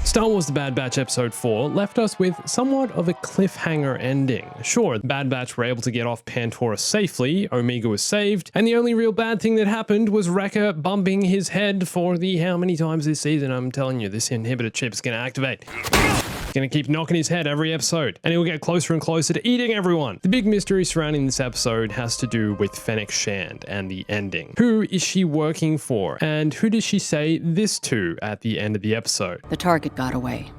Star Wars The Bad Batch Episode 4 left us with somewhat of a cliffhanger ending. Sure, the Bad Batch were able to get off Pantora safely, Omega was saved, and the only real bad thing that happened was Wrecker bumping his head for the how many times this season. I'm telling you, this inhibitor chip's gonna activate. He's gonna keep knocking his head every episode, and he'll get closer and closer to eating everyone. The big mystery surrounding this episode has to do with Fennec Shand and the ending. Who is she working for? And who does she say this to at the end of the episode? The target got away,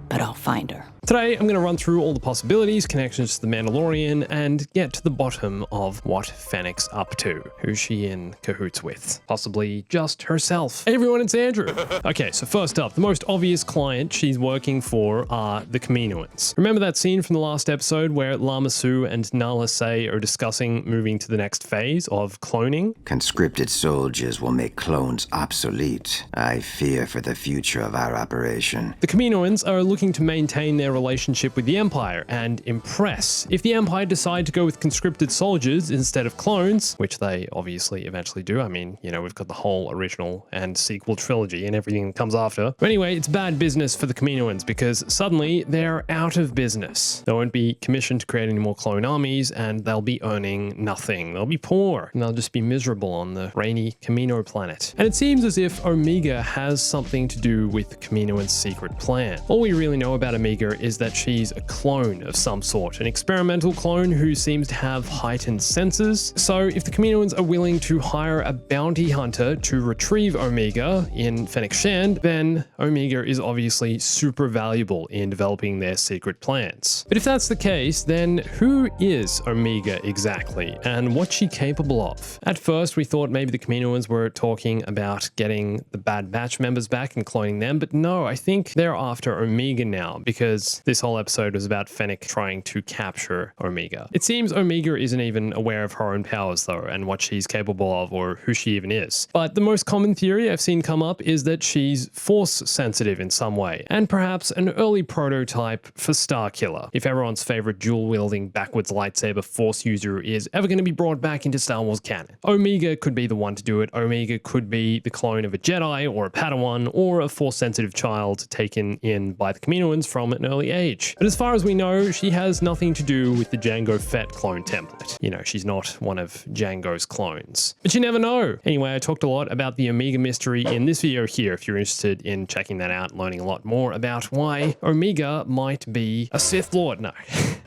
but I'll find her. Today, I'm going to run through all the possibilities, connections to the Mandalorian, and get to the bottom of what Fennec's up to. Who's she in cahoots with? Possibly just herself. Hey everyone, it's Andrew. Okay, so first up, the most obvious client she's working for are the Kaminoans. Remember that scene from the last episode where Lama Su and Nala Se are discussing moving to the next phase of cloning? Conscripted soldiers will make clones obsolete. I fear for the future of our operation. The Kaminoans are looking to maintain their relationship with the Empire and impress. If the Empire decide to go with conscripted soldiers instead of clones, which they obviously eventually do, I mean, you know, we've got the whole original and sequel trilogy and everything that comes after. But anyway, it's bad business for the Kaminoans because suddenly they're out of business. They won't be commissioned to create any more clone armies and they'll be earning nothing. They'll be poor and they'll just be miserable on the rainy Kamino planet. And it seems as if Omega has something to do with the Kaminoans' secret plan. All we really know about Omega is that she's a clone of some sort, an experimental clone who seems to have heightened senses. So if the Kaminoans are willing to hire a bounty hunter to retrieve Omega in Fennec Shand, then Omega is obviously super valuable in developing their secret plans. But if that's the case, then who is Omega exactly, and what's she capable of? At first, we thought maybe the Kaminoans were talking about getting the Bad Batch members back and cloning them, but no, I think they're after Omega now, because this whole episode was about Fennec trying to capture Omega. It seems Omega isn't even aware of her own powers though, and what she's capable of or who she even is. But the most common theory I've seen come up is that she's force sensitive in some way, and perhaps an early prototype for Starkiller, if everyone's favorite dual-wielding backwards lightsaber force user is ever going to be brought back into Star Wars canon. Omega could be the one to do it. Omega could be the clone of a Jedi or a Padawan or a force-sensitive child taken in by the Kaminoans from an early age. But as far as we know, she has nothing to do with the Jango Fett clone template. You know, she's not one of Jango's clones. But you never know. Anyway, I talked a lot about the Omega mystery in this video here if you're interested in checking that out and learning a lot more about why Omega might be a Sith Lord. No.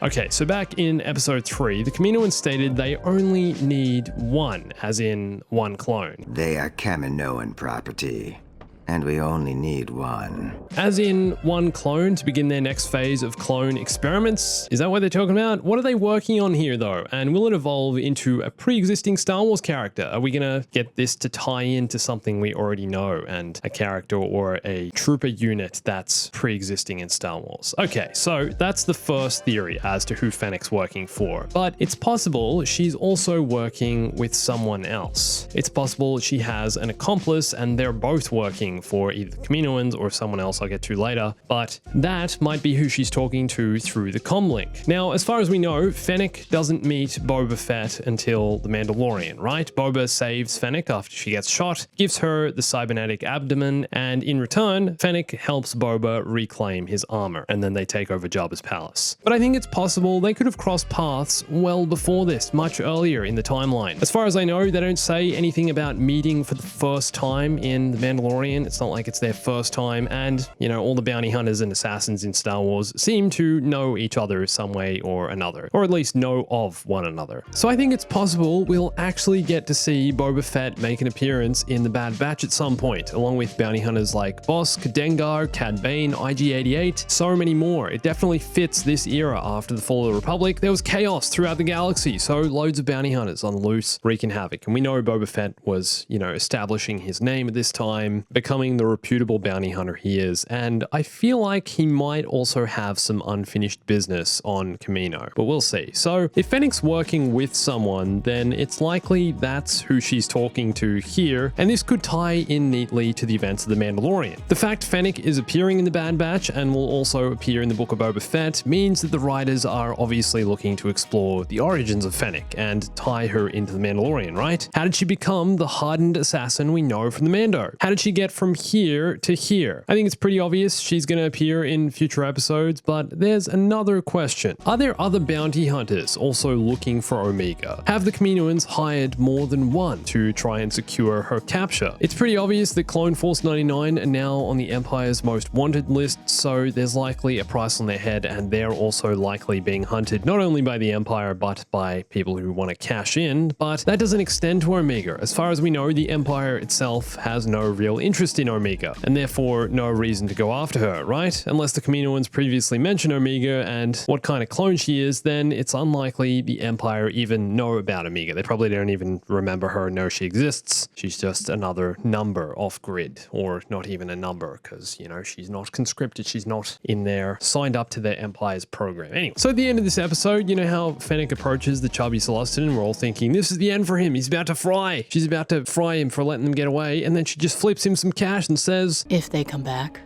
Okay, so back in episode 3, the Kaminoans stated they only need one, as in one clone. They are Kaminoan property, and we only need one. As in one clone to begin their next phase of clone experiments? Is that what they're talking about? What are they working on here though? And will it evolve into a pre-existing Star Wars character? Are we gonna get this to tie into something we already know and a character or a trooper unit that's pre-existing in Star Wars? Okay, so that's the first theory as to who Fennec's working for. But it's possible she's also working with someone else. It's possible she has an accomplice and they're both working for either the Kaminoans or someone else I'll get to later, but that might be who she's talking to through the comlink. Now, as far as we know, Fennec doesn't meet Boba Fett until the Mandalorian, right? Boba saves Fennec after she gets shot, gives her the cybernetic abdomen, and in return, Fennec helps Boba reclaim his armor, and then they take over Jabba's palace. But I think it's possible they could have crossed paths well before this, much earlier in the timeline. As far as I know, they don't say anything about meeting for the first time in the Mandalorian. It's not like it's their first time, and, you know, all the bounty hunters and assassins in Star Wars seem to know each other some way or another, or at least know of one another. So I think it's possible we'll actually get to see Boba Fett make an appearance in the Bad Batch at some point, along with bounty hunters like Bosk, Dengar, Cad Bane, IG-88, so many more. It definitely fits this era after the fall of the Republic. There was chaos throughout the galaxy, so loads of bounty hunters on the loose wreaking havoc. And we know Boba Fett was, you know, establishing his name at this time, becoming the reputable bounty hunter he is, and I feel like he might also have some unfinished business on Kamino, but we'll see. So if Fennec's working with someone, then it's likely that's who she's talking to here, and this could tie in neatly to the events of The Mandalorian. The fact Fennec is appearing in the Bad Batch and will also appear in the Book of Boba Fett means that the writers are obviously looking to explore the origins of Fennec and tie her into The Mandalorian, right? How did she become the hardened assassin we know from the Mando? How did she get from here to here? I think it's pretty obvious she's going to appear in future episodes, but there's another question. Are there other bounty hunters also looking for Omega? Have the Kaminoans hired more than one to try and secure her capture? It's pretty obvious that Clone Force 99 are now on the Empire's most wanted list, so there's likely a price on their head, and they're also likely being hunted not only by the Empire but by people who want to cash in. But that doesn't extend to Omega. As far as we know, the Empire itself has no real interest in Omega, and therefore no reason to go after her, right? Unless the Kaminoans previously mentioned Omega and what kind of clone she is, then it's unlikely the Empire even know about Omega. They probably don't even remember her or know she exists. She's just another number off-grid, or not even a number, because, you know, she's not conscripted, she's not in there, signed up to the Empire's program. Anyway, so at the end of this episode, you know how Fennec approaches the chubby Celestian, and we're all thinking, this is the end for him, he's about to fry. She's about to fry him for letting them get away, and then she just flips him some cash and says, If they come back,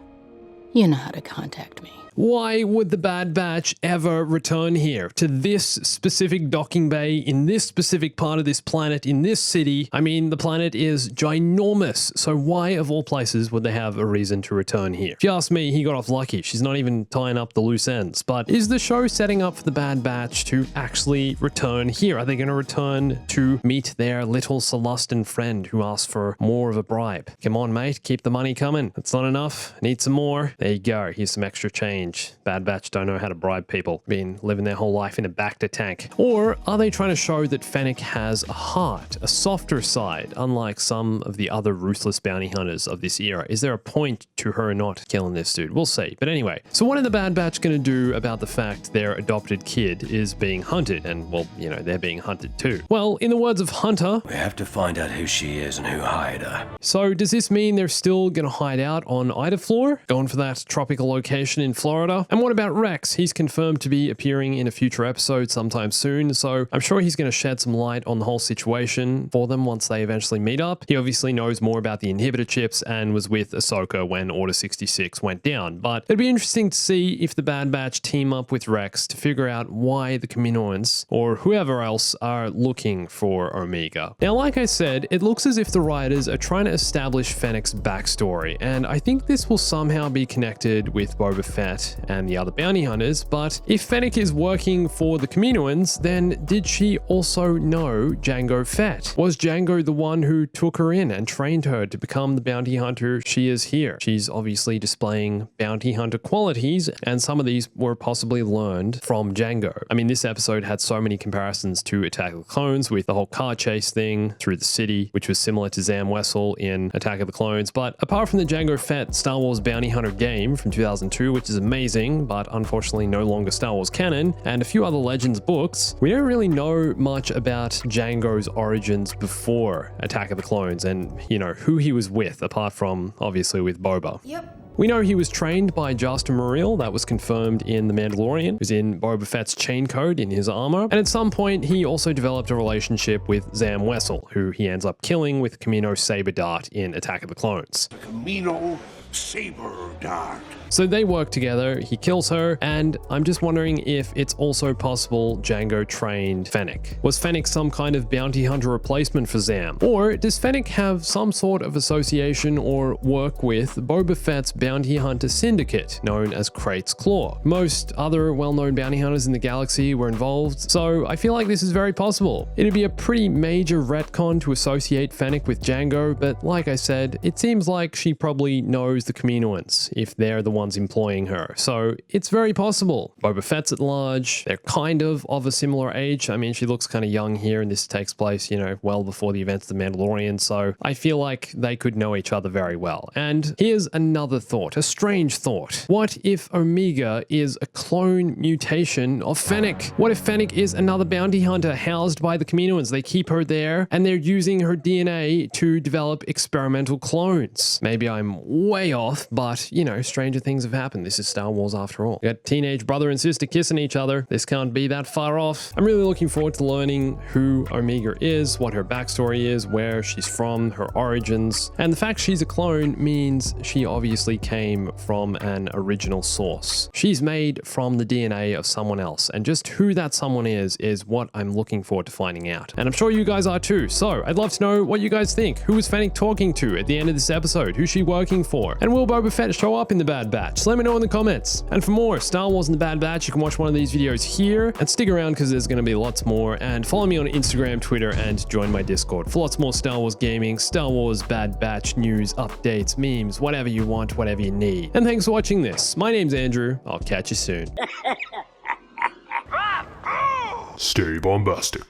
you know how to contact me. why would the Bad Batch ever return here to this specific docking bay in this specific part of this planet in this city? I mean, the planet is ginormous, so why of all places would they have a reason to return here? If you ask me, he got off lucky. She's not even tying up the loose ends. But is the show setting up for the Bad Batch to actually return here? Are they going to return to meet their little Celestin friend who asked for more of a bribe? Come on, mate, keep the money coming. That's not enough. Need some more. There you go. Here's some extra change. Bad Batch don't know how to bribe people. Been living their whole life in a Bacta tank. Or are they trying to show that Fennec has a heart, a softer side, unlike some of the other ruthless bounty hunters of this era? Is there a point to her not killing this dude? We'll see. But anyway, so what are the Bad Batch going to do about the fact their adopted kid is being hunted? And, well, you know, they're being hunted too. Well, in the words of Hunter, we have to find out who she is and who hired her. So does this mean they're still going to hide out on Ida Floor? Going for that tropical location in Florida? And what about Rex? He's confirmed to be appearing in a future episode sometime soon, so I'm sure he's going to shed some light on the whole situation for them once they eventually meet up. He obviously knows more about the inhibitor chips and was with Ahsoka when Order 66 went down, but it'd be interesting to see if the Bad Batch team up with Rex to figure out why the Kaminoans, or whoever else, are looking for Omega. Now, like I said, it looks as if the writers are trying to establish Fennec's backstory, and I think this will somehow be connected with Boba Fett and the other bounty hunters. But if Fennec is working for the Kaminoans, then did she also know Jango Fett? Was Jango the one who took her in and trained her to become the bounty hunter she is here? She's obviously displaying bounty hunter qualities, and some of these were possibly learned from Jango. I mean, this episode had so many comparisons to Attack of the Clones with the whole car chase thing through the city, which was similar to Zam Wesell in Attack of the Clones. But apart from the Jango Fett Star Wars bounty hunter game from 2002, which is amazing, but unfortunately no longer Star Wars canon, and a few other Legends books, we don't really know much about Jango's origins before Attack of the Clones and, you know, who he was with, apart from, obviously, with Boba. Yep. We know he was trained by Justin Muriel, that was confirmed in The Mandalorian. He was in Boba Fett's chain code in his armor, and at some point he also developed a relationship with Zam Wesell, who he ends up killing with Kamino Saber Dart in Attack of the Clones. Kamino Saber Dart. So they work together, he kills her, and I'm just wondering if it's also possible Jango trained Fennec. Was Fennec some kind of bounty hunter replacement for Zam? Or does Fennec have some sort of association or work with Boba Fett's bounty hunter syndicate, known as Krait's Claw? Most other well-known bounty hunters in the galaxy were involved, so I feel like this is very possible. It'd be a pretty major retcon to associate Fennec with Jango, but like I said, it seems like she probably knows the Kaminoans, if they're the ones employing her. So it's very possible. Boba Fett's at large. They're kind of a similar age. I mean, she looks kind of young here, and this takes place, you know, well before the events of The Mandalorian. So I feel like they could know each other very well. And here's another thought, a strange thought. What if Omega is a clone mutation of Fennec? What if Fennec is another bounty hunter housed by the Kaminoans? They keep her there, and they're using her DNA to develop experimental clones. Maybe I'm way off, but you know, stranger things have happened. This is Star Wars after all. You got teenage brother and sister kissing each other. This can't be that far off. I'm really looking forward to learning who Omega is, what her backstory is, where she's from, her origins, and the fact she's a clone means she obviously came from an original source. She's made from the DNA of someone else, and just who that someone is what I'm looking forward to finding out. And I'm sure you guys are too, so I'd love to know what you guys think. Who is Fennec talking to at the end of this episode? Who's she working for? And will Boba Fett show up in the Bad Batch? So let me know in the comments. And for more Star Wars and the Bad Batch, you can watch one of these videos here, and stick around because there's going to be lots more, and follow me on Instagram, Twitter, and join my Discord for lots more Star Wars gaming, Star Wars Bad Batch news, updates, memes, whatever you want, whatever you need. And thanks for watching this. My name's Andrew. I'll catch you soon. Stay bombastic.